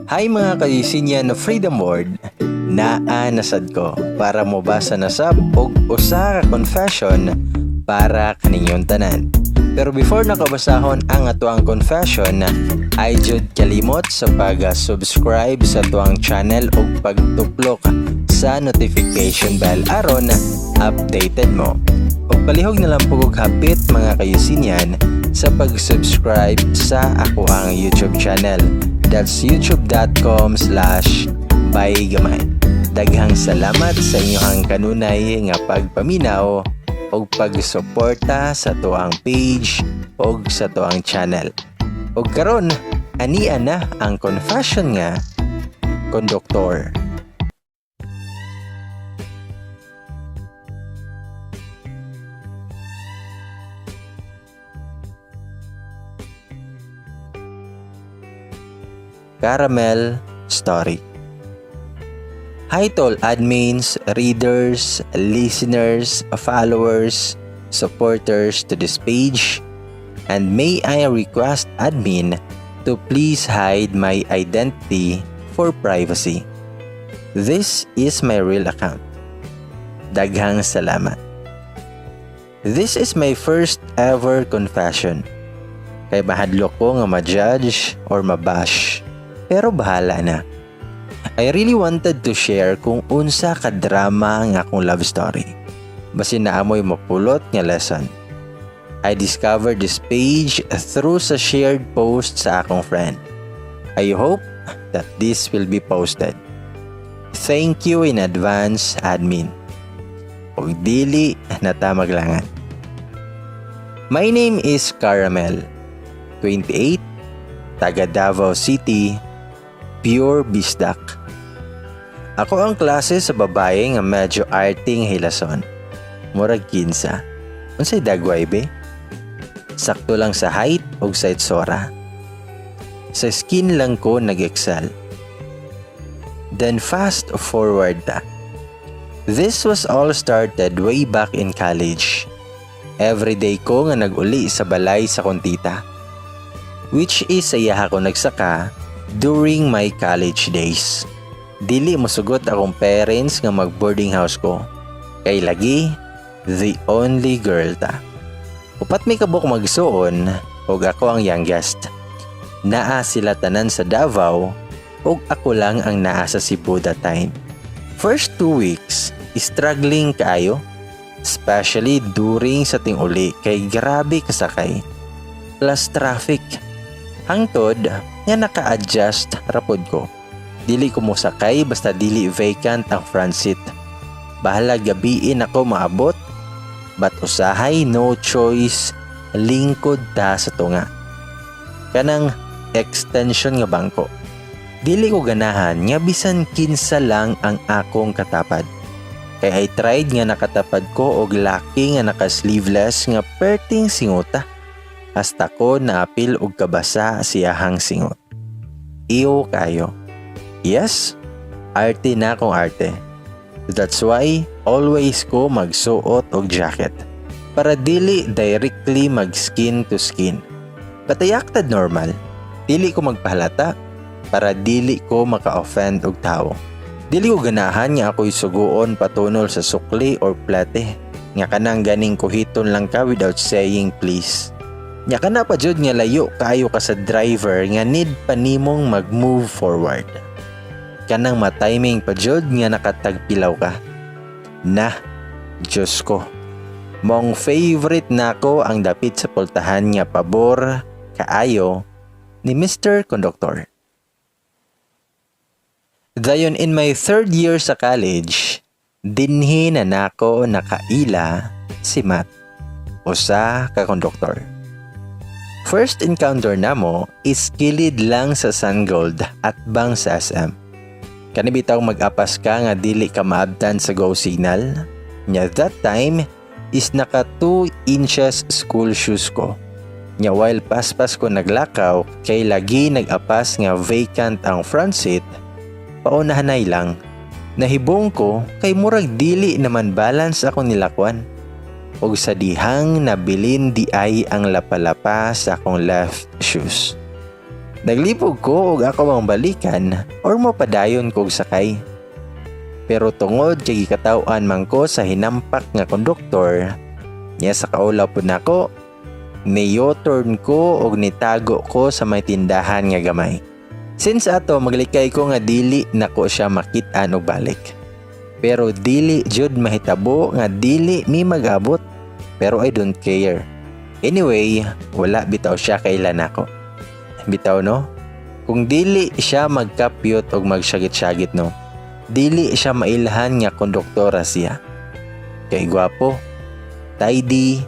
Hi mga kaisinyan na Freedom Word, naa nasad ko para mobasa na sab og usa ka confession para kaninyong tanan. Pero before nakabasahon ang atuang confession, ay jud kalimot sa pag-subscribe sa atuang channel ug pagtuplok sa notification bell aron updated mo. Ug palihog na lang pugog hapit mga kaisinyan sa pag-subscribe sa ako ang YouTube channel. That's youtube.com/baygamay. Daghang salamat sa inyong kanunay nga pagpaminaw o pagsuporta sa tuang page o sa tuang channel. O karon, ania na ang confession nga konduktor. Caramel Story. Hi to all admins, readers, listeners, followers, supporters to this page, and may I request admin to please hide my identity for privacy. This is my real account. Daghang salamat. This is my first ever confession. Kay mahadlok ko nga ma-judge or mabash. Pero bahala na. I really wanted to share kung unsa ka drama nga akong love story. Basin na amoy mapulot nga lesson. I discovered this page through sa shared post sa akong friend. I hope that this will be posted. Thank you in advance, admin. Og dili na ta maglangan. My name is Caramel, 28, taga Davao City, pure bisdak. Ako ang klase sa babae nga medyo arting hilason. Murag 15. Unsay dagway be? Sakto lang sa height ug sa itsura. Sa skin lang ko nag-excel. Then fast forward ta. This was all started way back in college. Everyday ko nga nag-uli sa balay sa kontita. Which is ayaha ko nagsaka during my college days. Dili mosugot akong parents nga mag-boarding house ko. Kay lagi, the only girl ta. Upat may kabuk magsuon, ug ako ang youngest. Naa sila tanan sa Davao, ug ako lang ang naa sa Cebu that time. First 2 weeks, struggling kaayo. Especially during sa ting-uli, kay grabe kasakay. Plus traffic. Hangtod, nga naka-adjust rapod ko. Dili ko musakay basta dili vacant ang front seat. Bahala gabiin ako maabot, but usahay no choice, lingkod ta sa tunga. Kanang extension nga bangko. Dili ko ganahan nga bisan kinsa lang ang akong katapad. Kaya I tried nga nakatapad ko og laki nga naka-sleeveless nga perting singuta. Hasta ko naapil og kabasa siyahang singot. Iyo kayo. Yes, arte na akong arte. That's why always ko magsuot og jacket. Para dili directly mag skin to skin. But I acted normal. Dili ko magpahalata para dili ko maka-offend og tao. Dili ko ganahan nga ako'y suguon patunol sa sukli or plate. Nga kanang ganing kuhiton lang ka without saying please. Nya kana pa jud nga layo kaayo ka sa driver nga need pa nimong mag-move forward. Kanang ma-timing pa jud nga nakatagpilaw ka. Nah, Diyos ko. Mong favorite nako ang dapit sa pultahan nga pabor kaayo ni Mr. Conductor. Dayon in my 3rd year sa college, dinhi na nako nakaila si Matt, usa ka konduktor. First encounter namo is kilid lang sa Sungold at bang sa SM. Kanibitaw mag-apas ka nga dili ka maabtan sa go signal. Nya that time is naka 2 inches school shoes ko. Nya while paspas ko naglakaw kay lagi nag-apas nga vacant ang front seat, paunahanay lang. Nahibong ko kay murag dili naman balance ako nilakwan. Og sa dihang nabilin di ay ang lapalapa sa akong left shoes. Naglipog ko og ako ang balikan or mapadayon kog sakay. Pero tungod kay gikatawan man ko sa hinampak nga konduktor, niya sa kaulaw po nako, ni-U-turn ko og nitago ko sa may tindahan nga gamay. Since ato maglikay ko nga dili nako siya makit-an og balik. Pero dili jud mahitabo nga dili mi magabot. Pero I don't care. Anyway, wala bitaw siya kailan ako. Bitaw no? Kung dili siya magkapyot og magsyagit-syagit no, dili siya mailhan nga konduktora siya. Kay gwapo, tidy,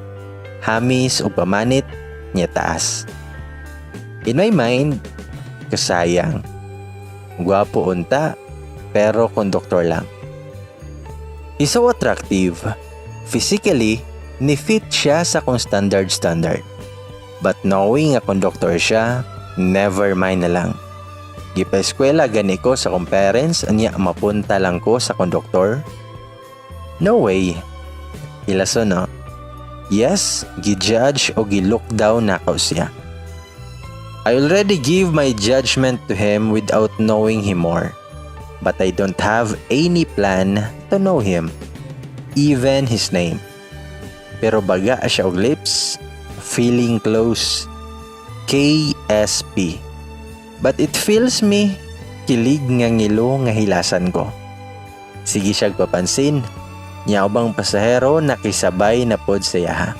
hamis o pamanit, niya taas. In my mind, kasayang. Gwapo unta, pero konduktor lang. He's so attractive. Physically, ni-fit siya sa kong standard. But knowing nga konduktor siya, never mind na lang. Gipa-eskwela gani ko sa kong parents, anya mapunta lang ko sa konduktor. No way. Hilaso no? Yes, gi-judge o gi-look down na ko siya. I already give my judgment to him without knowing him more. But I don't have any plan to know him. Even his name. Pero baga siya og lips, feeling close. KSP. But it feels me, kilig nga ngilo nga hilasan ko. Sige siya papansin, niya ubang pasahero nakisabay na pod siya ha.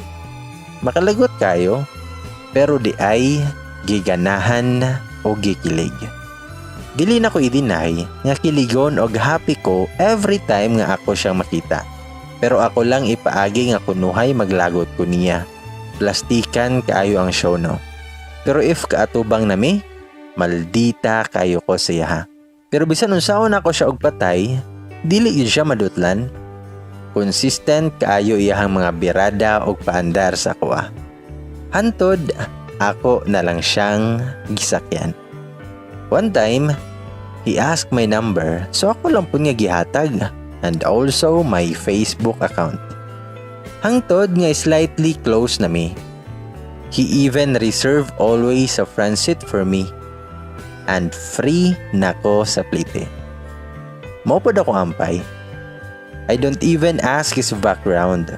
Makalagot kayo, pero di ay giganahan o gikilig. Dili na ko i-deny nga kiligon og happy ko every time nga ako siyang makita. Pero ako lang ipaagi nga kunuhay maglagot ko niya. Plastikan kaayo ang show no. Pero if kaatubang nami, maldita kayo ko siya ha. Pero bisan unsaon ako siya og patay, dili yun siya madutlan. Consistent kaayo iyahang mga birada og paandar sa kuha. Hantod, ako na lang siyang gisakyan. One time, he asked my number, so ako lang po nga gihatag, and also my Facebook account. Hangtod nga slightly close na mi. He even reserved always a front seat for me. And free na ko sa plite. Maupod ako ampay. I don't even ask his background.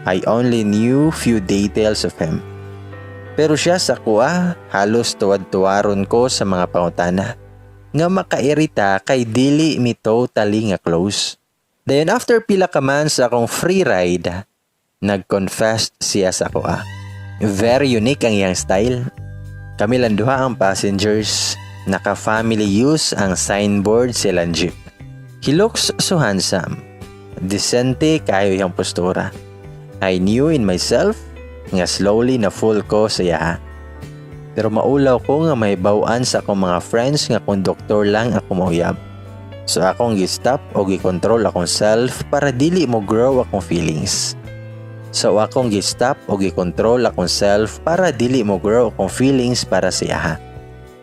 I only knew few details of him. Pero siya sa kuha, halos tuwad-tuwaron ko sa mga pangutana. Nga makairita kay dili mi totally nga close. Then after pila ka man sa akong free ride, nag-confess siya sa kuha. Very unique ang iyang style. Kami lang duha ang passengers. Naka-family use ang signboard silang jeep. He looks so handsome. Decente kayo iyang postura. I knew in myself nga slowly na full ko siya. Pero maulaw ko nga may bawaan sa akong mga friends nga konduktor lang ako mauyab. So akong gi-stop o gi-control akong self para dili mo grow akong feelings. So akong gi-stop o gi-control akong self para dili mo grow akong feelings para siya.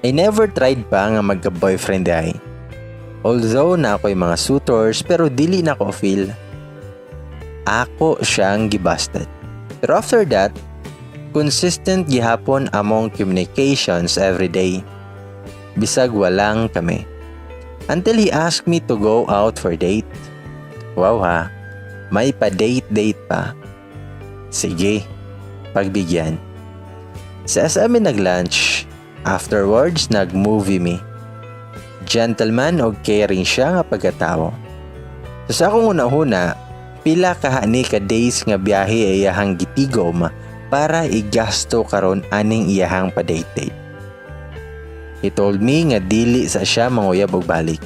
I never tried pa nga magka-boyfriend ay. Although na ako'y mga suitors pero dili na ko feel. Ako siyang gibasted. Pero after that, consistent gihapon among communications every day. Bisag walang kami. Until he asked me to go out for date. Wow ha, may pa-date pa. Sige, pagbigyan. Sa SM nag-lunch, afterwards nag-movie me. Gentleman o caring siya nga pagkatao. So sa akong una-una, pila kahani ka days nga biyahe iyahang gitigom para igasto karon aning iyahang pa-date. He told me nga dili sa siya manguyab og balik.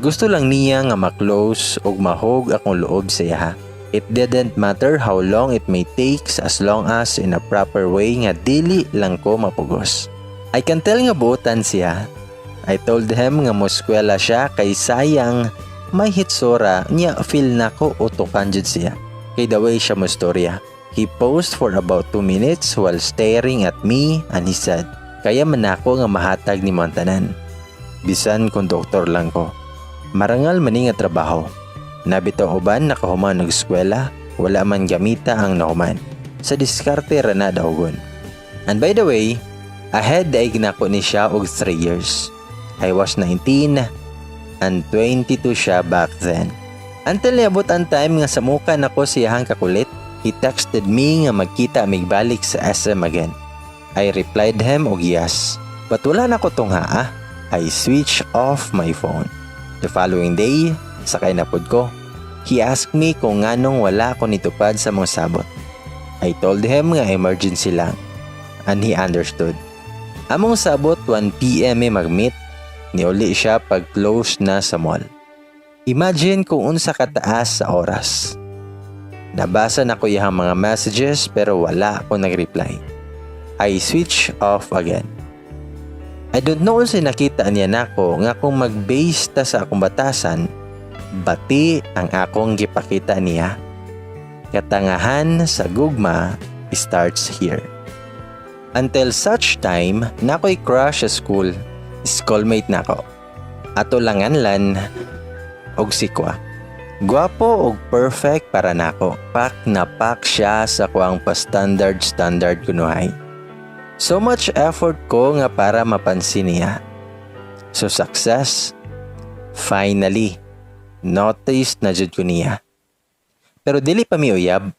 Gusto lang niya nga ma-close og mahog akong loob sa iya. It didn't matter how long it may take as long as in a proper way nga dili lang ko mapugos. I can tell nga buotan siya. I told him nga moskwela siya kay sayang may hitsura niya feel na ko utukan jud siya. Kay the way siya mostorya. He paused for about 2 minutes while staring at me and he said, kaya man ako nga mahatag ni Montanan. Bisan konduktor lang ko. Marangal mani nga trabaho. Nabitaw uban nakahuman og eskwela, wala man gamita ang nahuman. Sa diskarte ra na daogon. And by the way, Ahead ay ginako ni siya og 3 years. I was 19 and 22 siya back then. Until niabot ang time nga samuka nako siyahang kakulit, he texted me nga magkita migbalik sa SM again. I replied him og yes, but wala na ko tungha. I switched off my phone. The following day, sakay na pod ko. He asked me kung nganong wala ko nitupad sa mga sabot. I told him nga emergency lang, and he understood. Among sabot 1 PM mag-meet, niuli siya pag close na sa mall. Imagine kung unsa kataas sa oras. Nabasa na ko iyang mga messages pero wala ako nag-reply. I switch off again. I don't know kung nakita niya nako nga kung mag-base ta sa akong batasan, bati ang akong gipakita niya. Katangahan sa gugma starts here. Until such time, nako'y crush sa school. Schoolmate nako. Ato langanlan og sikwa. Gwapo og perfect para nako. Pak na pak siya sa kuang pa-standard kunuhay. So much effort ko nga para mapansin niya. So success. Finally, noticed na jud ko niya. Pero dili pa mi uyab,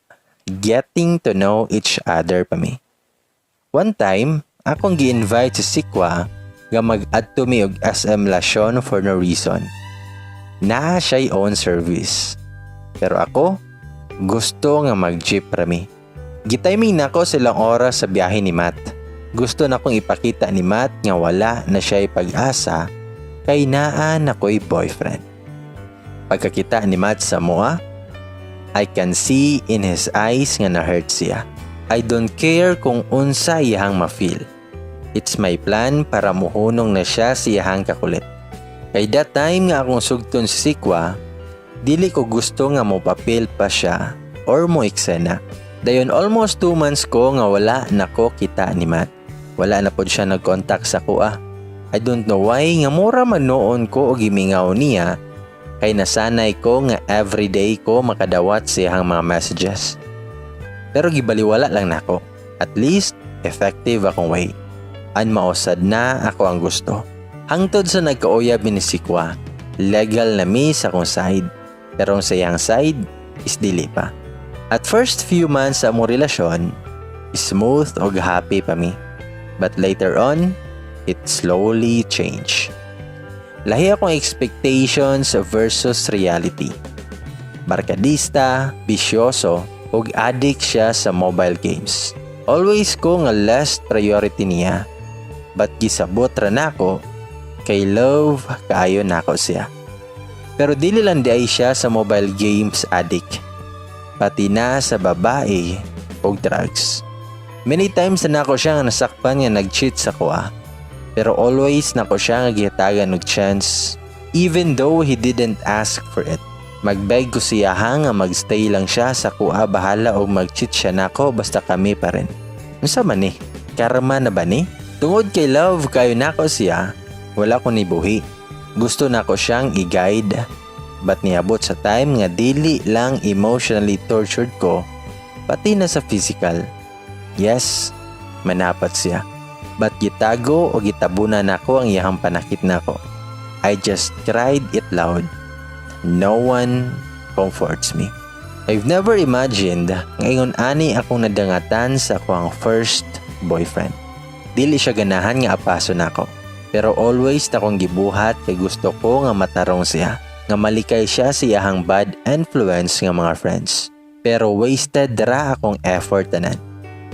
getting to know each other pa mi. One time, akong gi-invite sa sikwa nga mag-adto mi og SM Lasyon for no reason. Naa siya'y own service. Pero ako, gusto nga mag-jeep rami. Gitiming nako silang oras sa biyahe ni Matt. Gusto na kong ipakita ni Matt nga wala na siya'y pag-asa kay naan ako'y boyfriend. Pagkakita ni Matt sa mua, I can see in his eyes nga na-hurt siya. I don't care kung unsa iyang ma-feel. It's my plan para muhunong na siya siyahang kakulit. Kay that time nga akong sugton si sikwa, dili ko gusto nga mo papel pa siya or mo eksena. Dayon almost 2 months ko nga wala na ko kita ni Matt. Wala na pod siya nag-contact sa kuha. I don't know why nga mura man noon ko og gimingaw niya kay nasanay ko nga everyday ko makadawat siyang mga messages. Pero gibaliwala lang nako. At least effective akong way. An mausad na ako ang gusto. Hangtod sa nagkauyab ni sikwa, legal na mi sa akong side. Pero sa iyang side is dili pa. At first few months sa among relasyon, smooth og happy pa mi. But later on, it slowly changed. Lahi akong expectations versus reality. Barkadista, bisyoso, ug addict siya sa mobile games. Always ko nga last priority niya. But gisabot ra nako kay love kaayo nako siya. Pero dili lang di siya sa mobile games addict. Pati na sa babae ug drugs. Many times na nako siya nga nasakpan nga nag-cheat sa kuha. Pero always nako siya nga gihatagan og chance even though he didn't ask for it. Magbeg ko siya nga magstay lang siya sa kuha bahala o mag-cheat siya nako basta kami pa rin. Unsa man ni? Karma na ba ni? Tungod kay love kayo nako siya, wala ko nibuhi. Gusto nako siyang i-guide. But niabot sa time nga dili lang emotionally tortured ko, pati na sa physical. Yes, manapat siya. But gitago o gitabunan nako ang iyang panakit nako. I just cried it loud. No one comforts me. I've never imagined ngayon ani akong nadangatan sa akong first boyfriend. Dili siya ganahan nga apaso nako. Pero always akong gibuhat kay gusto ko nga matarong siya. Nga malikay siya sa iyang bad influence nga mga friends. Pero wasted ra akong effort tanan.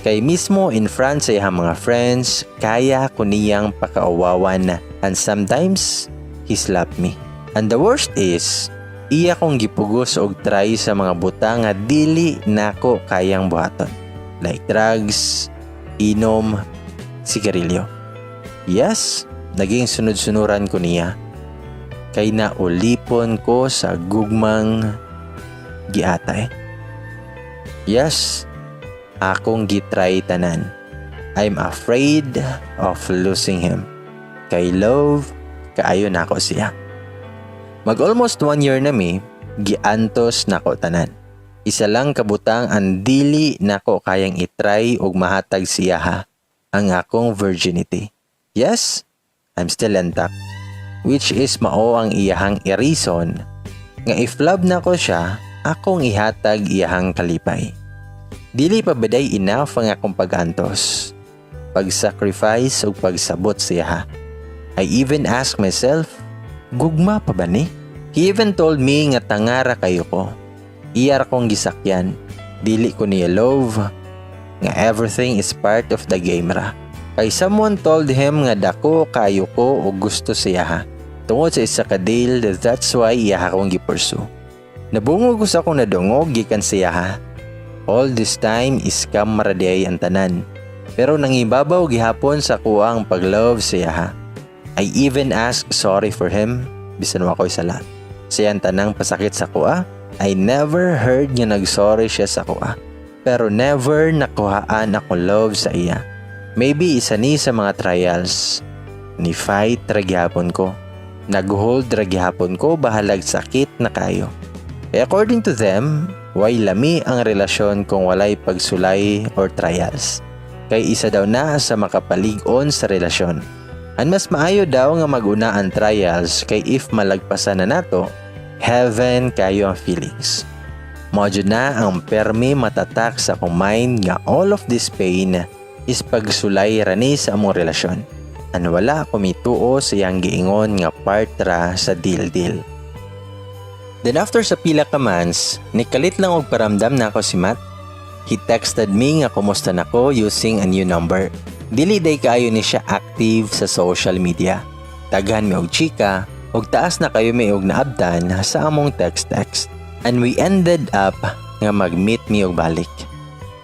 Kay mismo in front sa iyang mga friends, kaya ko niyang pakaawawan and sometimes he slapped me. And the worst is, iya kong gipugos og try sa mga buta nga dili nako kayang buhaton. Like drugs, inom, sigarilyo. Yes, naging sunod-sunuran ko niya. Kay naulipon ko sa gugmang giatay. Yes, akong gitry tanan. I'm afraid of losing him. Kay love, kaayo nako siya. Mag-almost 1 year na mi, giantos nako tanan. Isa lang kabutang ang dili nako kayang itry og mahatag siya ha. ang akong virginity. Yes, I'm still intact. Which is mao ang iyahang reason nga if love na ko siya, akong ihatag iyahang kalipay. Dili pa baday enough ang akong pag-antos, pag-sacrifice o pagsabot siya. I even ask myself, gugma pa ba ni? He even told me nga tangara kayo ko. Iyar kong gisakyan, dili ko niya love, nga everything is part of the game ra. Kay someone told him nga dako kayo ko o gusto siya. Tungod sa isa ka deal, that's why iya akong gipursue. Nabungog sa akong nadungog gikan siya. All this time is kamaraday ang tanan. Pero nangibabaw gihapon sa kuang paglove siya. I even asked sorry for him, bisan wa ko'y sala. Siyang tanang pasakit sa kuha, I never heard nga nagsorry siya sa kuha. Pero never nakuhaan akong love sa iya. Maybe isa ni sa mga trials. Ni fight ragyapon ko. Nag-hold ragyapon ko bahalag sakit na kayo. According to them, why lami ang relasyon kung walay pagsulay or trials. Kay isa daw na sa makapalig-on sa relasyon. Ang mas maayo daw nga mag-una ang trials kay if malagpasan na nato, heaven kayo ang feelings. Modyo na ang permi matatak sa akong mind nga all of this pain is pagsulay rani sa among relasyon. An wala kumituo sa iyang giingon nga part ra sa deal-deal. Then after sa pila ka months, nikalit lang og paramdam na ako si Matt. He texted me nga kumusta na ko using a new number. Dili day kaayo ni siya active sa social media. Daghan mi og chika, og taas na kayo mi og naabdan sa among text. And we ended up nga mag-meet mi og balik.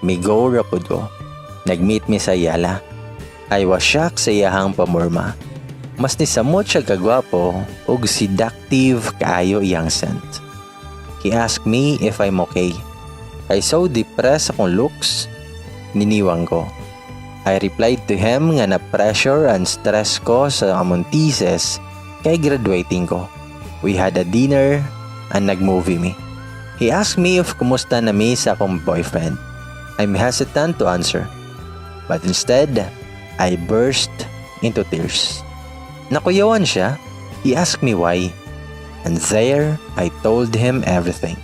Mi go ra pud ko. Nag-meet mi sa Yala. I was shocked sa iyahang pamorma. Mas nisamot siya kagwapo ug seductive kaayo iyang scent. He asked me if I'm okay. I so depressed akong looks, niniwang ko. I replied to him nga na-pressure and stress ko sa among thesis kay graduating ko. We had a dinner and nag-movie mi. He asked me if kumusta na mi sa akong boyfriend. I'm hesitant to answer. But instead, I burst into tears. Nakuyawan siya. He asked me why. And there, I told him everything.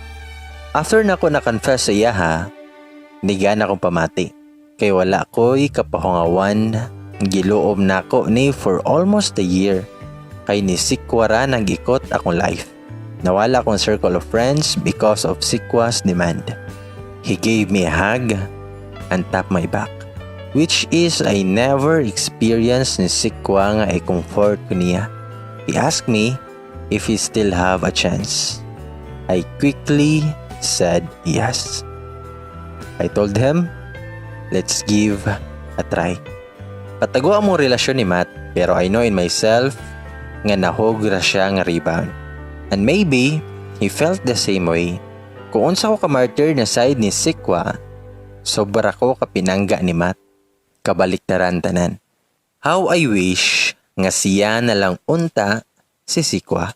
After na ko na-confess sa iyaha, nigan akong pamati. Kay wala ko'y kapahungawan, giloob na ko ni for almost a year. Kay ni Sikwara nag-ikot akong life. Nawala akong circle of friends because of Sikwa's demand. He gave me a hug and tapped my back. Which is I never experienced ni Sikwa nga i-comfort ko niya. He asked me if he still have a chance. I quickly said yes. I told him, let's give a try. Patago ang mong relasyon ni Matt, pero I know in myself nga nahog ra siya nga rebound. And maybe he felt the same way. Kung unsa ko ka-martyr na side ni Sikwa, sobra ko kapinangga ni Matt. Kabaliktaran tanan. How I wish nga siya na lang unta si Sikwa.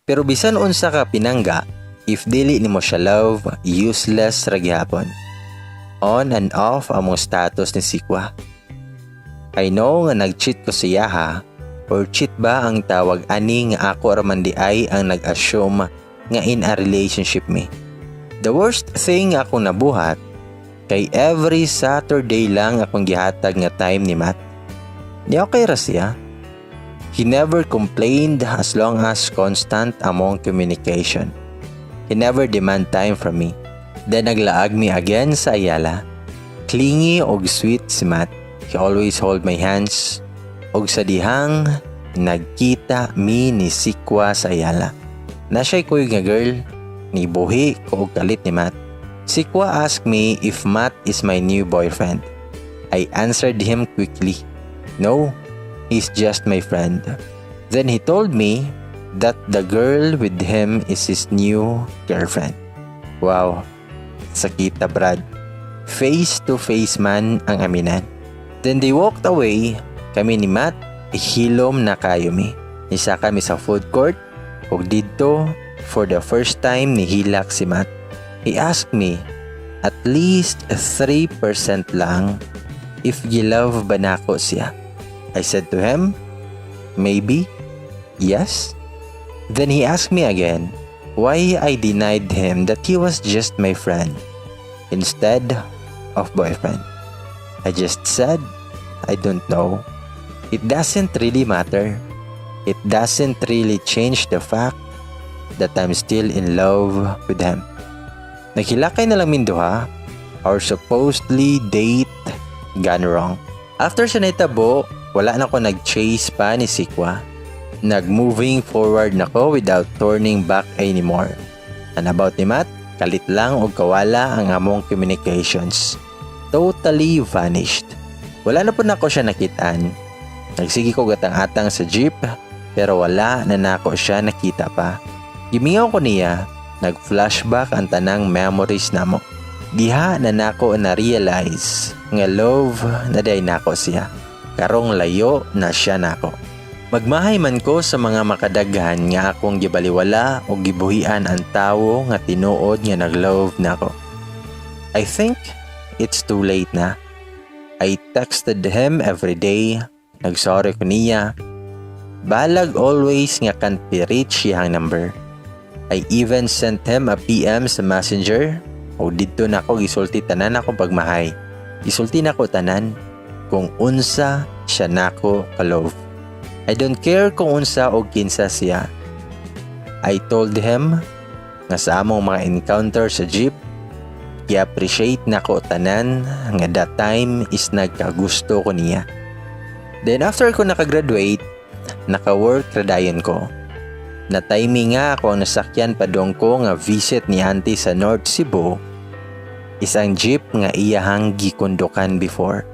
Pero bisan unsa ka pinangga, if dili nimo siya love, useless ra gyapon. On and off among status ni Sikwa. I know nga nag-cheat ko siya ha, or cheat ba ang tawag ani nga ako raman di ay ang nag-assume nga in a relationship me. The worst thing ako nabuhat, kay every Saturday lang akong gihatag nga time ni Matt. Di okay ra siya. He never complained as long as constant among communication. He never demand time from me. Then naglaag mi again sa Ayala. Clingy og sweet si Matt. He always hold my hands. Og sa dihang nagkita mi ni Sikwa sa Ayala. Na siya'y kuy nga girl. Nibuhi ko og kalit ni Matt. Sikwa asked me if Matt is my new boyfriend. I answered him quickly. No, he's just my friend. Then he told me that the girl with him is his new girlfriend. Wow, sakita Brad. Face to face man ang aminan. Then they walked away. Kami ni Matt, ihilom na kayo mi. Isa kami sa food court. Ug dito, for the first time nihilak si Matt. He asked me, at least 3% lang, if gilove ba nako siya. I said to him, maybe, yes. Then he asked me again why I denied him that he was just my friend instead of boyfriend. I just said, I don't know. It doesn't really matter. It doesn't really change the fact that I'm still in love with him. Naghilakay na lang minduha. Our supposedly date gone wrong. After sa naitabo, wala na ko nag-chase pa ni Sikwa. Nag-moving forward na ko without turning back anymore. And about ni Matt, kalit lang o kawala ang among communications. Totally vanished. Wala na po na ko siya nakitaan. Nagsigi ko gatang-atang sa jeep, pero wala na nako siya nakita pa. Gimingaw ko niya, nag-flashback ang tanang memories namo. Diha na nako na-realize nga love na day nako siya. Karong layo na siya nako. Magmahay man ko sa mga makadaghan nga akong gibaliwala o gibuhian ang tawo nga tinuod nga nag-love nako. I think it's too late na. I texted him every day. Nagsorry ko niya. Balag always nga can't be reach siyang number. I even sent him a PM sa messenger. O dito na ako gisulti tanan ako pagmahay. Gisulti na ko tanan kung unsa siya nako ka-love. I don't care kung unsa o kinsa siya. I told him nga sa among mga encounter sa jeep, i-appreciate na ko tanan nga that time is nagkagusto ko niya. Then after ko nakagraduate, naka-work radayon ko. Na timing nga ako ang nasakyan padong ko nga visit ni auntie sa North Cebu. Isang jeep nga iyahang gikondukan before.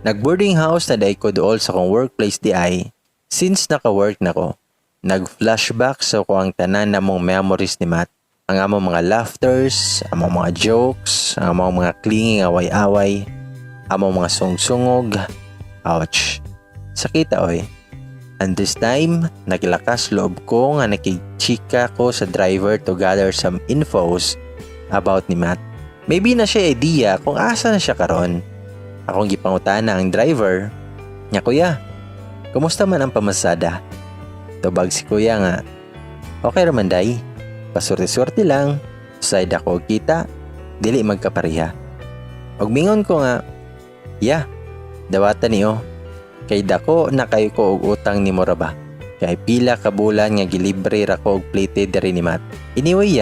Nag-boarding house na day ko dool sa kong workplace di ay. Since naka-work na ko, nag-flashback sa ko ang tanan na mong memories ni Matt. Ang among mga laughters, among mga jokes, ang among mga clinging away-away, among mga sungsungog. Ouch. Sakita oy. And this time, naglakas loob ko nga nakikchika ko sa driver to gather some infos about ni Matt. Maybe na siya idea kung asa na siya karon. Akong gipangutana ang driver. Nya kuya, kumusta man ang pamasada? Tubag si kuya nga, okay raman day. Pasurti-surti lang. Side ako kita, dili magkapariha. Og mingon ko nga, yeah, dawata niyo. Kay dako na kayo ko og utang ni mo ra ba? Kay pila ka bulan nga gilibre ra ko og plated diri ni Matt. Anyway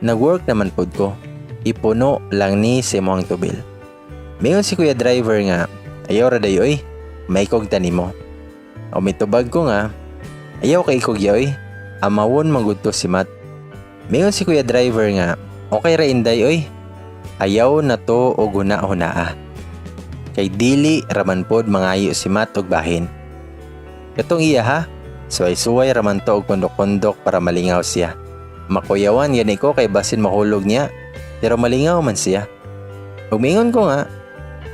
nag-work naman pod ko. Ipuno lang ni si moang tubil. Mingon si kuya driver nga, ayaw ra dayo oy, may kog tanimo. O mitubag ko nga, ayaw kay kog yoy, amawon magudto si Matt. Mingon si kuya driver nga, okay ra inday oy, ayaw na to og huna-hunaa. Kay dili raman pod mangayo si Matt og bahin. Katong iya ha, suway-suway raman to og kondok-kondok para malingaw siya. Makuyawan gani ko kay basin mahulog niya, pero malingaw man siya. Umingon ko nga,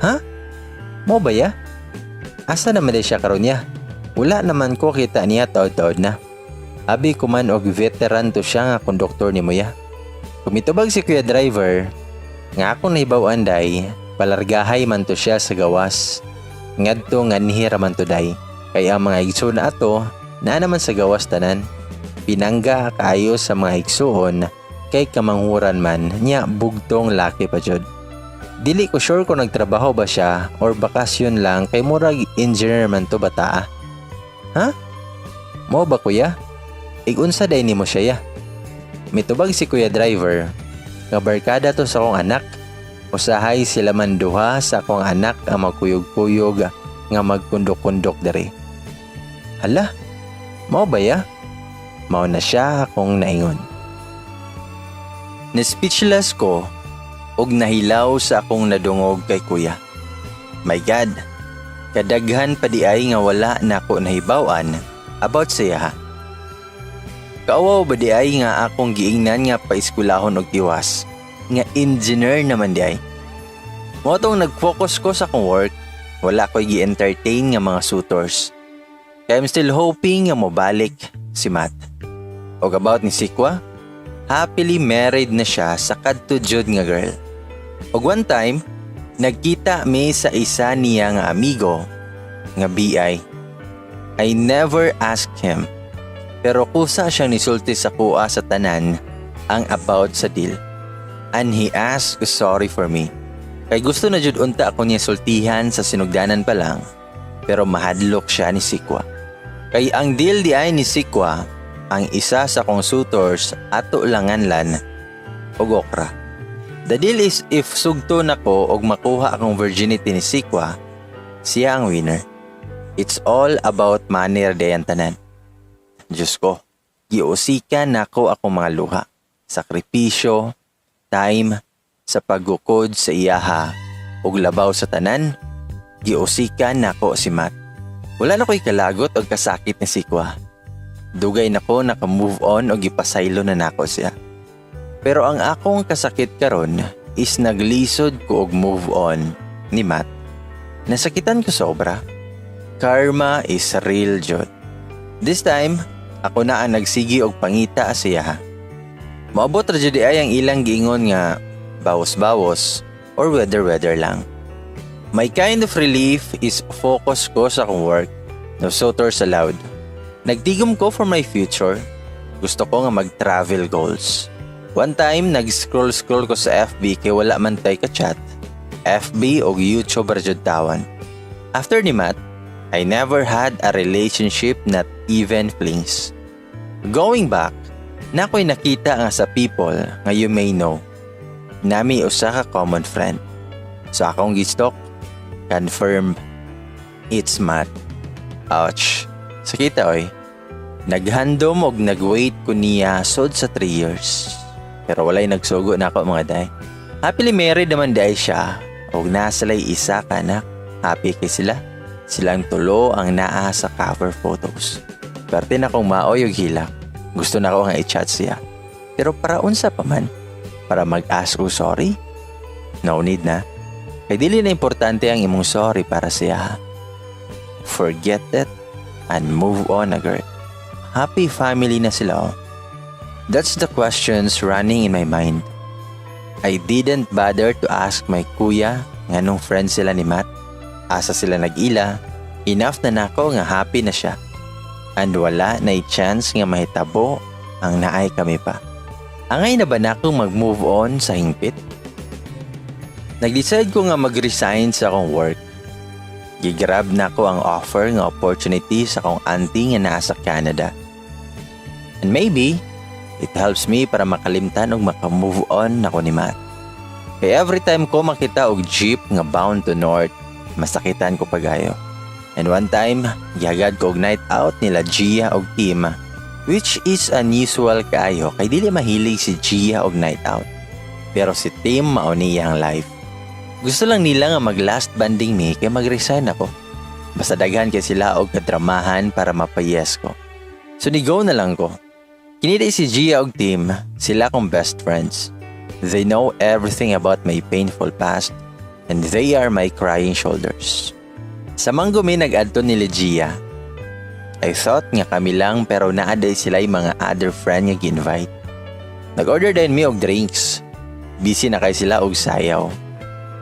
ha? Mo ba ya? Asa naman din siya karon niya? Wala naman ko kita niya taod-taod na. Abi ko man og veteran to siya nga konduktor ni mo ya. Kumitubag si kuya driver, nga akong nahibaw anday, palargahay man to siya sa gawas. Ngadto nganhi raman to day. Kaya ang mga igsoon na ato, na naman sa gawas tanan. Pinangga kaayo sa mga igsoon, kay kamanghuran man, nya bugtong laki pa jud. Dili ko sure kung nagtrabaho ba siya or bakasyon lang kay murag engineer man to bata. Ha? Mo ba kuya? Igunsa day nimo siya ya? Mitubag si kuya driver, nga barkada to sa kong anak. Usahay sila man duha sa akong anak ang magkuyog-kuyog nga magkundok-kundok dere. Hala, mao ba ya? Mao na siya akong naingon. Na-speechless ko og nahilaw sa akong nadungog kay kuya. My God, kadaghan pa di ay nga wala na ako nahibawan about siya. Kaawaw ba di ay nga akong giingnan nga paiskulahon og tiwas. Nga engineer naman di ay. Motong nag-focus ko sa akong work, wala ko'y gi-entertain nga mga suitors. Kaya I'm still hoping nga mobalik si Matt. Og about ni Sikwa, happily married na siya sa kadto jud nga girl. Og one time, Nagkita mi sa isa niya nga amigo nga BI. I never asked him, pero kusa siyang nisulti sa kuha sa tanan ang about sa deal. And he asked sorry for me. Kay gusto na jud unta ako niya sultihan sa sinugdanan pa lang, pero mahadlok siya ni Sikwa. Kay ang deal di ay ni Sikwa, ang isa sa kong suitors ato langanlan og okra. The deal is if sugto nako og makuha akong virginity ni Sikwa, siya ang winner. It's all about money dayan tanan. Diyos ko, giusikan nako akong mga luha, sakripisyo, time, sa paggukod sa iyaha ug labaw sa tanan, giusikan nako si Matt. Wala na ko'y kalagot o kasakit ni Sikwa. Dugay nako naka-move on o gipasaylo na nako siya. Pero ang akong kasakit karon is naglisod ko og move on ni Matt. Nasakitan ko sobra. Karma is real jud. This time, ako na ang nagsigi og pangita siya. Maabot ra jud ay ang ilang giingon nga bawas-bawas or weather lang. My kind of relief is focus ko sa akong work, no suitors allowed. Nagtigom ko for my future. Gusto ko nga mag-travel goals. One time, nag-scroll ko sa FB kay wala man tay ka-chat. FB o YouTube ra jud tawan. After ni Matt, I never had a relationship, not even flings. Going back, nako'y nakita nga sa people nga you may know. Nami usa ka common friend. So akong gistok, confirm, it's Matt. Ouch. Sakita oy. Naghandom og nag-wait ko niya sod sa 3 years. Pero walay nagsugo na ako mga day. Happily married naman day siya. Og nasalay isa ka na. Happy kay sila. Silang tulo ang naa sa cover photos. Perte na kong maoy og hilak. Gusto na ko nga i-chat siya. Pero para unsa pa man? Para mag-ask ko sorry? No need na. Kay dili na importante ang imong sorry para siya. Forget it and move on na girl. Happy family na sila. That's the questions running in my mind. I didn't bother to ask my kuya nga nung friend sila ni Matt. Asa sila nag-ila, enough na nako nga happy na siya. And wala na chance nga mahitabo ang naay kami pa. Angay na ba nako mag-move on sa hingpit? Nag-decide ko nga mag-resign sa akong work. Gigrab na ko ang offer nga opportunity sa akong auntie nga nasa Canada. And maybe, it helps me para makalimtan o makamove on ako ni Matt. Kaya every time ko makita og jeep nga bound to north, masakitan ko pagayo. And one time, gihagad ko og night out nila Gia og team, which is unusual kaayo kay dili mahilig si Gia og night out. Pero si Tim mao niya ang life. Gusto lang nila nga mag-last banding me kay mag-resign ako. Basta daghan kay sila og kadramahan para mapayes ko. So ni-go na lang ko. Kiniday si Gia og Tim, sila kong best friends. They know everything about my painful past and they are my crying shoulders. Sa manggumi nag-adto nila Gia. I thought nga kami lang pero naaday sila yung mga other friend nga ginvite. Nag-order din mi og drinks. Busy na kay sila og sayaw.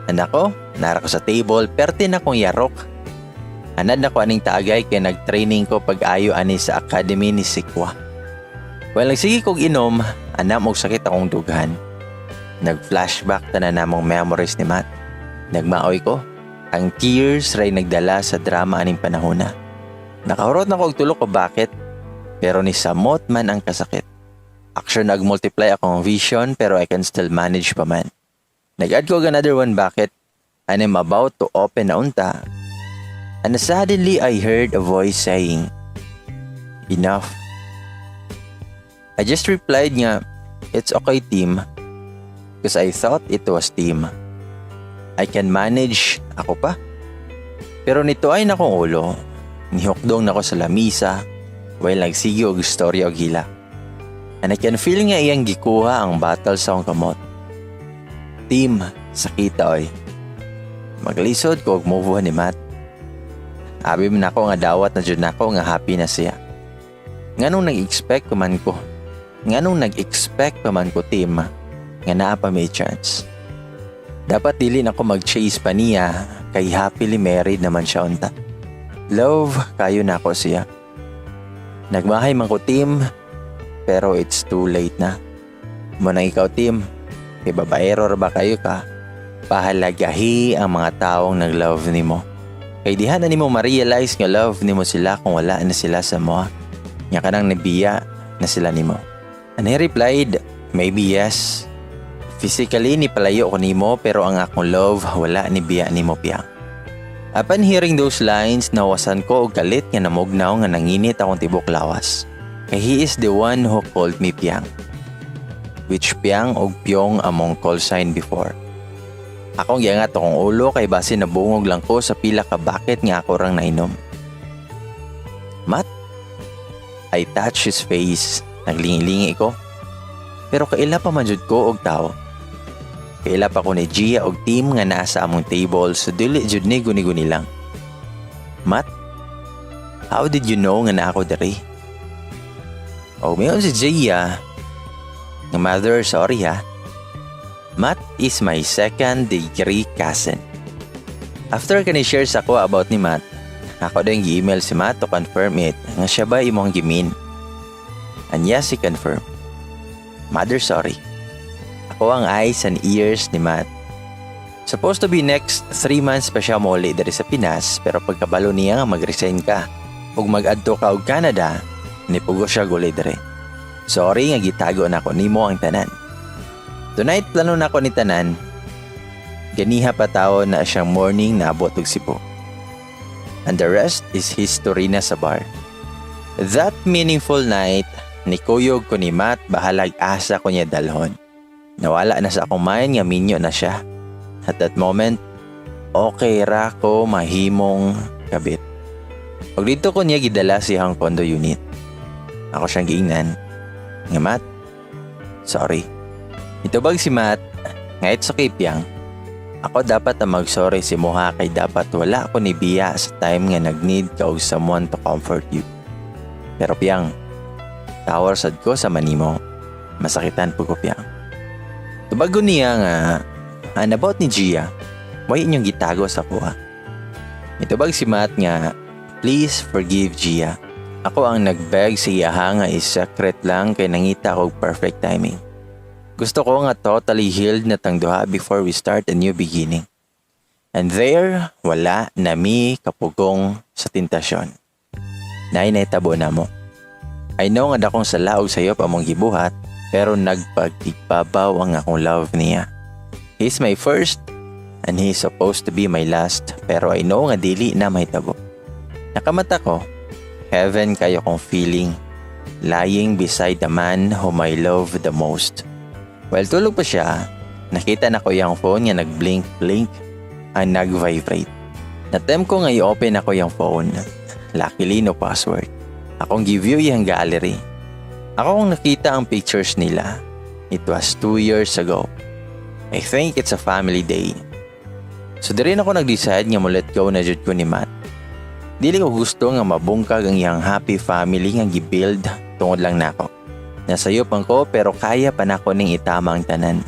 Anako, nara ko sa table, perte na kong yarok. Anad na ko aning taagay kaya nag-training ko pag-ayo ani sa academy ni Sikwa. Well, nagsige kong inom, anam og sakit akong dughan. Nag-flashback ta na namong memories ni Matt. Nagmaoy ko, ang tears ray nagdala sa drama aning panahon na. Nakahurot na ko og tulok ko bakit, pero ni samot man ang kasakit. Actually, nag-multiply akong vision pero I can still manage pa man. Nag-add ko another one bakit, and I'm about to open na unta. And suddenly I heard a voice saying, "Enough." I just replied nga, "It's okay, Tim." Because I thought it was Tim. I can manage, ako pa. Pero nito ay nakong ulo. Nihukdong na ko sa lamisa while nagsige og istorya og hila. And I can feel nga iyang gikuha ang battle sa akong kamot. Tim, sakita oy. Maglisod ko og move on ni Matt. Abi man ako nga dawat na jud nako nga happy na siya. Nganong nag-expect pa man ko Tim nga naa pa may chance. Dapat dili na ako mag-chase pa niya kay happily married naman siya unta. Love, kayo na ako siya. Nagmahay man ko Tim, pero it's too late na. Muna ikaw Tim, kay babaero ba kayo ka? Pahalagahi ang mga taong nag-love nimo. Kay diha na nimo ma-realize nga love nimo sila kung wala na sila sa mo. Nya kanang nabiya na sila nimo. And he replied, maybe yes. Physically ni palayo ko nimo pero ang akong love wala ni biya nimo Piang. Upon hearing those lines, nawasan ko og galit nga namugnaw nga nanginit akong tibok lawas. Kay he is the one who called me Piang. Which Piang og Pyong among call sign before. Akong giangat akong ulo kay base nabungog lang ko sa pila ka bakit nga ako rang nainom. Matt? I touched his face. Naglingi-lingi ko. Pero kaila pa man jud ko og tao. Kaila pa ko ni Gia og team nga nasa among table so dili jud ni guni-guni lang. Matt, how did you know nga na ako diri? O mayon si Gia. Nga mother, sorry ha. Matt is my second degree cousin. After kani-share sa ko about ni Matt, ako din gi-email si Matt to confirm it nga siya ba imong gimin. And yes, he confirmed. Mother, sorry. Ako ang eyes and ears ni Matt. Supposed to be next 3 months pa siya muli dari sa Pinas pero pagkabalo niya nga mag-resign ka ug mag-adto ka og Canada, nipugo siya guli diri. Sorry nga gitago na ko nimo ang tanan. Tonight plano na ko ni tanan. Ganiha pa tao na siyang morning na abot og Cebu. And the rest is history na sa bar. That meaningful night, nikuyog ko ni Matt bahalag asa ko niya dalhon. Nawala na sa akong mind nga minyo na siya. At that moment, okay ra ko mahimong kabit. Pag dito ko niya gidala siyang condo unit. Ako siyang giingnan. Nga Matt, sorry. Itubag si Matt, nga it's okay Piang. Ako dapat na mag-sorry si Moha kay dapat wala ako ni Bia sa time nga nag-need ka og someone to comfort you. Pero Piang, tawar sad ko sa manimo. Masakitan po ko Piang. Tubago niya nga, about ni Gia, why inyong gitago sa kuha? Itubag si Matt nga, please forgive Gia. Ako ang nag-beg sa iyaha nga is-secret lang kay nangita ko perfect timing. Gusto ko nga totally healed na tangduha before we start a new beginning. And there, wala na mi kapugong sa tentasyon. Naitabo na mo. I know nga dakong salaog sa'yo pa mong gibuhat, pero nagpagtigbabaw ang akong love niya. He's my first and he's supposed to be my last, pero I know nga dili na mahitabo. Nakamata ko, heaven kayo kong feeling, lying beside the man whom I love the most. While tulog pa siya, nakita na ko yung phone nga nag-blink-blink ang nag-vibrate. Natempt ko nga i-open ako yung phone. Luckily no password. Akong give-view yung gallery. Ako kung nakita ang pictures nila. It was 2 years ago. I think it's a family day. So di rin ako nag-decide nga mo let go na jud ko ni Matt. Dili ko gusto nga mabungkag ang iyang happy family nga gibuild tungod lang nako. Nasayop ang ko pero kaya pa nako ning itama ang tanan.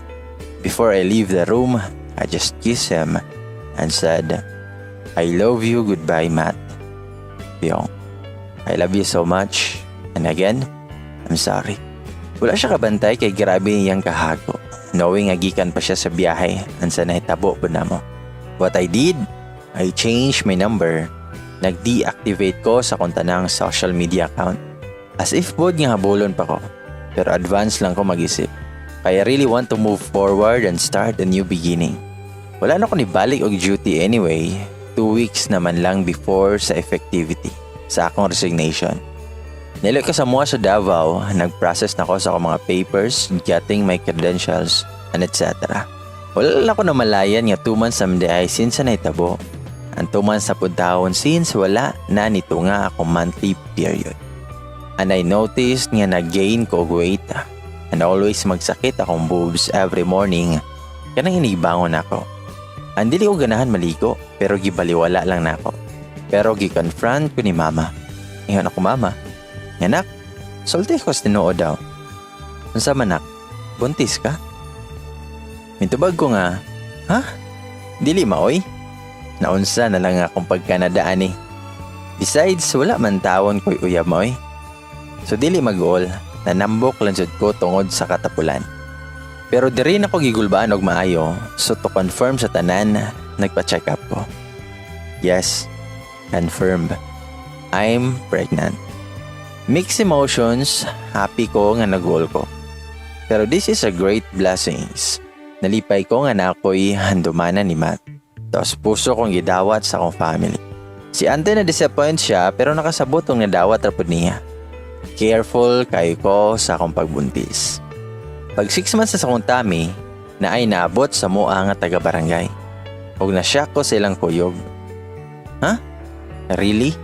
Before I leave the room, I just kissed him and said, I love you, goodbye Matt. Pyong, I love you so much. And again, I'm sorry. Wala siya kabantay kay grabe niyang kahago. Knowing agikan pa siya sa biyahe, ansa nahitabo po na mo. What I did, I changed my number. Nag-deactivate ko sa kontanang social media account. As if bod nga habulon pa ko. Pero advance lang ko mag-isip. Kaya I really want to move forward and start a new beginning. Wala na ko nibalik og duty anyway. 2 weeks naman lang before sa effectivity. Sa akong resignation. Nilo ko sa mua sa Davao, nag-process na ko sa akong mga papers, getting my credentials, and etc. Wala lang ako na malayan nga 2 months na ay since na itabo. Ang 2 months na puntaon since wala na nito nga akong monthly period. And I noticed nga nag-gain ko weight and always magsakit akong boobs every morning. Kanang inibangon ako. Ang dili ko ganahan maligo pero gibaliwala lang nako. Pero gi-confront ko ni mama. Ingon ako mama. Anak, sulti ko sa tinuod daw. Unsa man nak, buntis ka? Mitubag ko nga, Ha? Dili maoy? Naunsa na lang akong pagkanadaan eh. Besides, wala man tawon ko'y uyab maoy. So dili mag-all, nanambok lang jud ko tungod sa katapulan. Pero diri na ko gigulbaan og maayo, so to confirm sa tanan, nagpa-check up ko. Yes, confirmed. I'm pregnant. Mixed emotions, happy ko nga nag-all ko. Pero this is a great blessings. Nalipay ko nga na ako'y handumanan ni Matt. Tapos puso kong gidawat sa akong family. Si ante na disappoint siya pero nakasabot ang nadawat rapod niya. Careful kayo ko sa akong pagbuntis. Pag 6 months na sa akong tummy, na ay naabot sa mua nga taga-barangay. Huwag na-shock ko sa ilang kuyog. Ha? Really?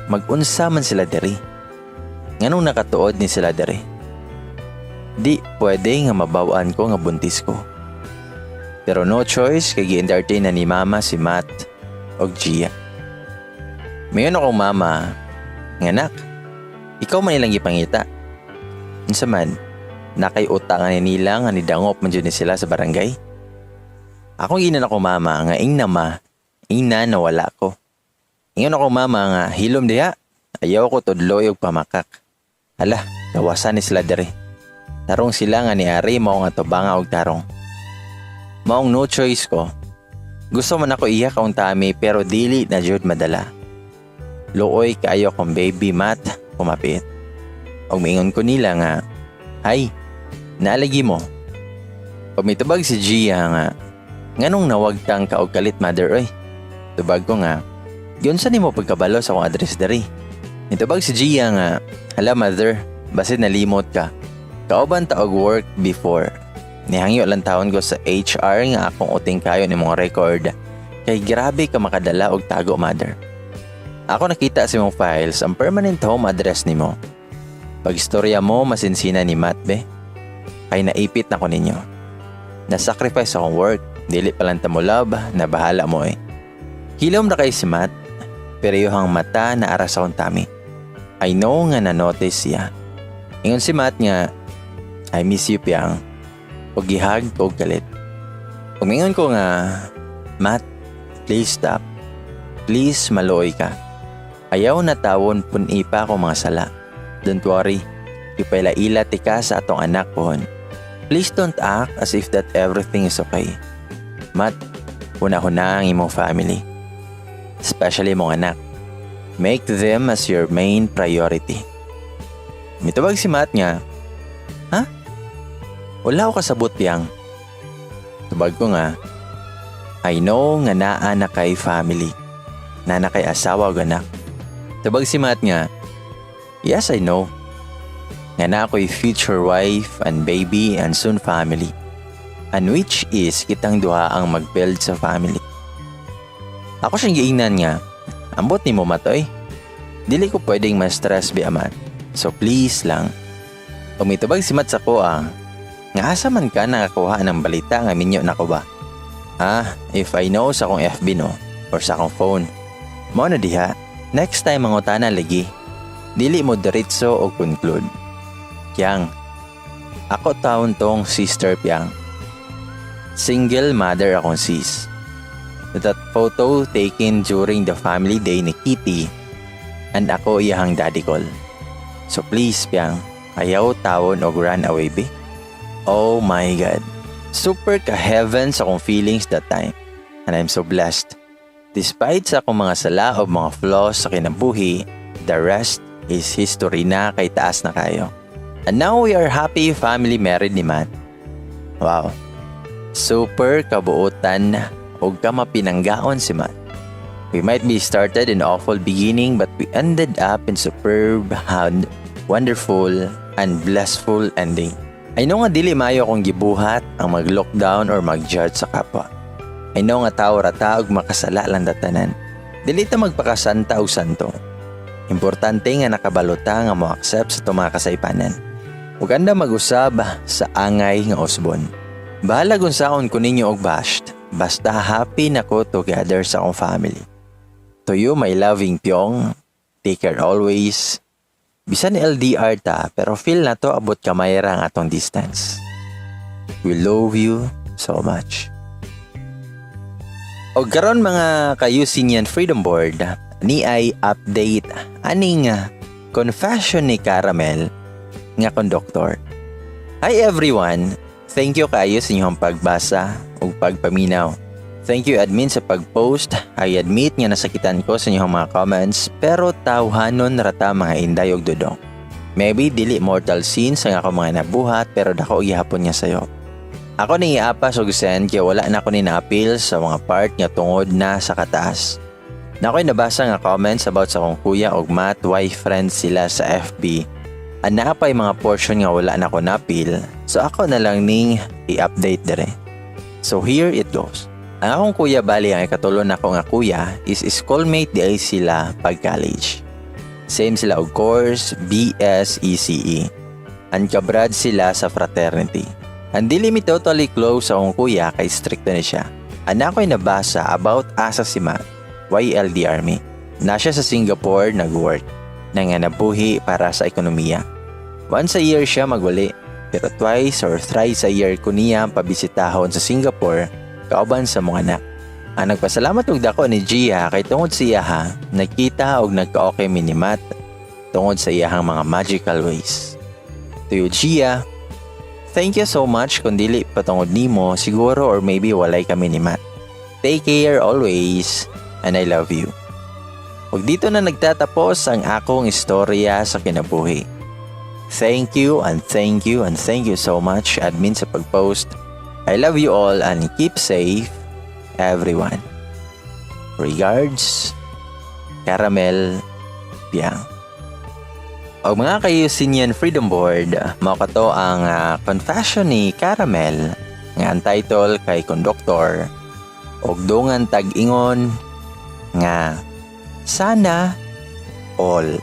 Mag-unsa man sila diri. Nganong nakatuod ni sila diri? Di pwede nga mabawaan ko nga buntis ko. Pero no choice kay gi-entertain na ni mama si Matt og Gia. Mayon akong mama, nganak, ikaw man ilang gipangita. Unsa man, nakay utangan ni nila nga nidangop man jud ni sila sa barangay. Ako ginan ako mama nga ing nama, ina nawala ko. Ingon ako mama nga hilom diha, ayaw ko tudloy og pamakak. Hala, gawasan ni sila diri. Tarong sila nga ni Ari mao nga tubanga og tarong. Maong no choice ko. Gusto man ako iyak akong tummy pero dili na jud madala. Looy kaayo akong baby Matt kumapit. Og miingon ko nila nga, "Ay, naalagi mo." Pag may tubag si Gia nga, "Nganong nawag kang kaog kalit mother oy?" Tubag ko nga, "Giyon sa nimo pagkabalo sa akong address diri." Nitubag si Gia nga, "Hala mother, basit nalimot ka. Kauban ta og work before." Nihangyo lang taon ko sa HR nga akong uting kayo ni mong record. Kay grabe ka makadala og tago mother. Ako nakita sa mong files ang permanent home address nimo. Pag istorya mo masinsina ni Matt be. Kay naipit na ko ninyo. Nasacrifice akong work. Dili pa lang tamo love na bahala mo eh. Hilom na kay si Matt. Pero yung mata na aras akong tummy. I know nga na-notice siya. Ingon si Matt nga, "I miss you piyang." O gihag ko galit. Umingon ko nga, "Matt, please stop. Please maluoy ka. Ayaw na tawon pun ipa ko mga sala. Don't worry. Ipailaila ti ka sa atong anak pohon. Please don't act as if that everything is okay. Matt, una-huna ang imong family. Especially mong anak. Make them as your main priority." Mitubag si Matt nga, "Ha? Wala ko kasabot piyang." Tubag ko nga, "I know nga naa na kay family. Na kay asawa o anak." Tubag si Matt nga, "Yes, I know. Nga na ako'y future wife and baby and soon family. And which is kitang duha ang mag-build sa family." Ako siyang giingnan nga, "Ambot ni mo matoy. Dili ko pwedeng ma-stress bi aman. So please lang." Umitubag si Matt sa ko nga asa man ka nakakuha ng balita nga minyo na ko ba? If I know sa akong FB no, or sa akong phone. Mao na diha, next time mangutana lagi. Dili mo diretso o conclude. Piyang, ako taon tong sister Piyang. Single mother akong sis. That photo taken during the family day ni Kitty and ako iyahang daddy call. So please Piyang, ayaw tawon og run away be. Oh my God. Super ka-heaven sa akong feelings that time. And I'm so blessed. Despite sa akong mga sala o mga flaws sa kinabuhi, the rest is history na kay taas na kayo. And now we are happy family married ni Matt. Wow. Super kabuutan o kamapinanggaon si Matt. We might be started in awful beginning but we ended up in superb, wonderful, and blissful ending. I know nga dili maayo akong gibuhat ang mag-lockdown or mag-judge sa kapwa. I know nga tao rata og makasala lang datanan. Dili ta magpakasanta og santo. Importante nga nakabalota nga mo-accept sa itong mga kasaypanan. Ug anda mag-usab sa angay nga usbon. Bahala kung saon ko ninyo og bashed. Basta happy na ko together sa akong family. To you, my loving Pyong, take care always. Bisan LDR ta, pero feel na to abot kamay ra ang atong distance. We love you so much. O karon mga kayusinyan Freedom Board, ni ay update aning confession ni Caramel nga konduktor. Hi everyone! Thank you kayo sa inyong pagbasa o pagpaminaw. Thank you admin sa pagpost. I admit nga nasakitan ko sa inyong mga comments pero tawhanon rata mga inday og dudong. Maybe dili mortal sins ang ako mga nabuhat pero dako gihapon nga sayo. Ako ni iapas og send kaya wala na ako ni na-appeal sa mga part nga tungod na sa kataas. Na ako'y nabasa nga comments about sa kong kuya og mat why friends sila sa FB. Ana pa'y mga portion nga wala na ako na-appeal so ako na lang ning i-update dire. So here it goes. Ang akong kuya bali ang ikatulon ako nga kuya is schoolmate di ay sila pag-college. Same sila og course, BS, ECE. Ang kabrad sila sa fraternity. Ang dili mi totally close sa akong kuya kay stricto ni siya. Ana ko'y nabasa about asa si Matt, YLD Army. Na siya sa Singapore nag-work na nga nabuhi para sa ekonomiya. Once a year siya magwali, pero twice or thrice a year ko niya pabisitahon sa Singapore kauban sa mga anak. Ang nagpasalamat og dako ni Gia kay tungod siya ha, nagkita og nagka-okay ni Matt tungod sa iyahang mga magical ways. To you Gia, thank you so much kung dili patungod nimo siguro or maybe walay kami ni Matt. Take care always and I love you. Ug dito na nagtatapos ang akong istorya sa kinabuhi. Thank you and thank you and thank you so much admin sa pagpost. I love you all and keep safe everyone. Regards, Caramel Piang. O mga kayusinyan Freedom Board, mao kato ang confession ni Caramel nga ang title kay Konduktor og dungan tag-ingon nga sana all.